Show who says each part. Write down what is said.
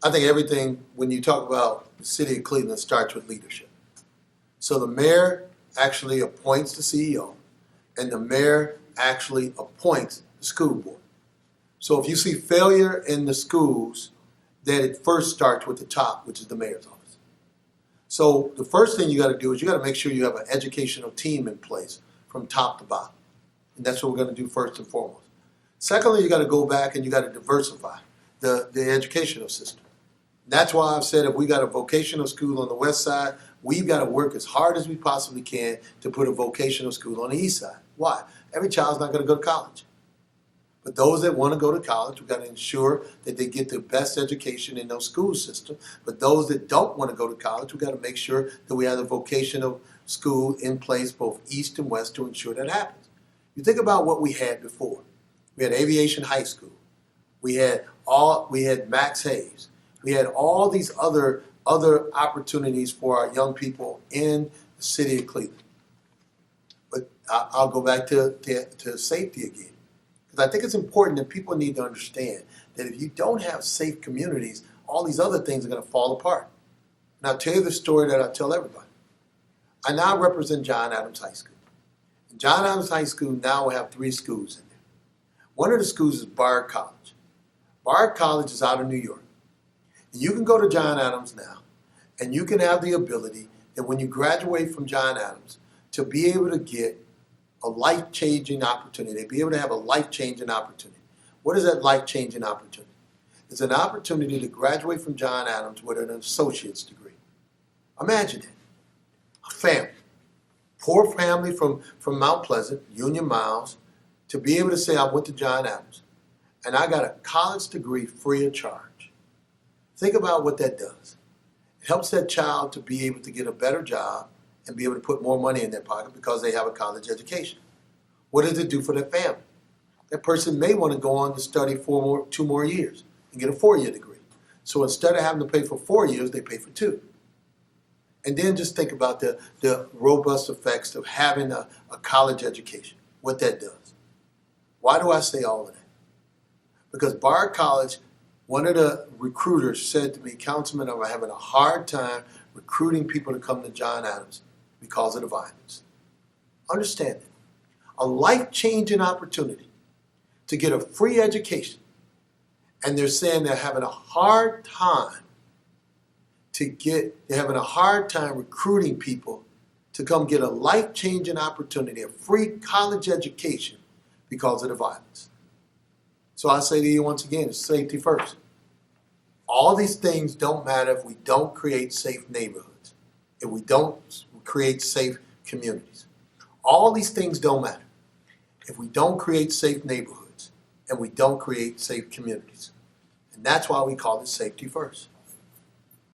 Speaker 1: I think everything, when you talk about the city of Cleveland, starts with leadership. So the mayor actually appoints the CEO, and the mayor actually appoints the school board. So if you see failure in the schools, then it first starts with the top, which is the mayor's office. So the first thing you got to do is you got to make sure you have an educational team in place from top to bottom. And that's what we're going to do first and foremost. Secondly, you got to go back and you got to diversify the educational system. That's why I've said if we got a vocational school on the west side, we've got to work as hard as we possibly can to put a vocational school on the east side. Why? Every child's not going to go to college. But those that want to go to college, we've got to ensure that they get the best education in those school systems. But those that don't want to go to college, we've got to make sure that we have a vocational school in place both east and west to ensure that happens. You think about what we had before. We had Aviation High School. We had Max Hayes. We had all these other opportunities for our young people in the city of Cleveland. But I'll go back to safety again. Because I think it's important that people need to understand that if you don't have safe communities, all these other things are going to fall apart. And I'll tell you the story that I tell everybody. I now represent John Adams High School. And John Adams High School now will have 3 schools in there. One of the schools is Bard College. Bard College is out of New York. And you can go to John Adams now, and you can have the ability that when you graduate from John Adams to be able to get a life-changing opportunity, to be able to have a life-changing opportunity. What is that life-changing opportunity? It's an opportunity to graduate from John Adams with an associate's degree. Imagine it. A family, poor family from Mount Pleasant, Union Miles, to be able to say, I went to John Adams, and I got a college degree free of charge. Think about what that does. It helps that child to be able to get a better job and be able to put more money in their pocket because they have a college education. What does it do for their family? That person may want to go on to study 2 more years and get a 4-year degree. So instead of having to pay for 4 years, they pay for 2. And then just think about the robust effects of having a college education, what that does. Why do I say all of that? Because Bard College, one of the recruiters said to me, Councilman, I'm having a hard time recruiting people to come to John Adams because of the violence. Understand it. A life-changing opportunity to get a free education. And they're saying they're having a hard time recruiting people to come get a life-changing opportunity, a free college education because of the violence. So I say to you once again, it's safety first. All these things don't matter if we don't create safe neighborhoods, if we don't create safe communities. All these things don't matter if we don't create safe neighborhoods and we don't create safe communities. And that's why we call it safety first.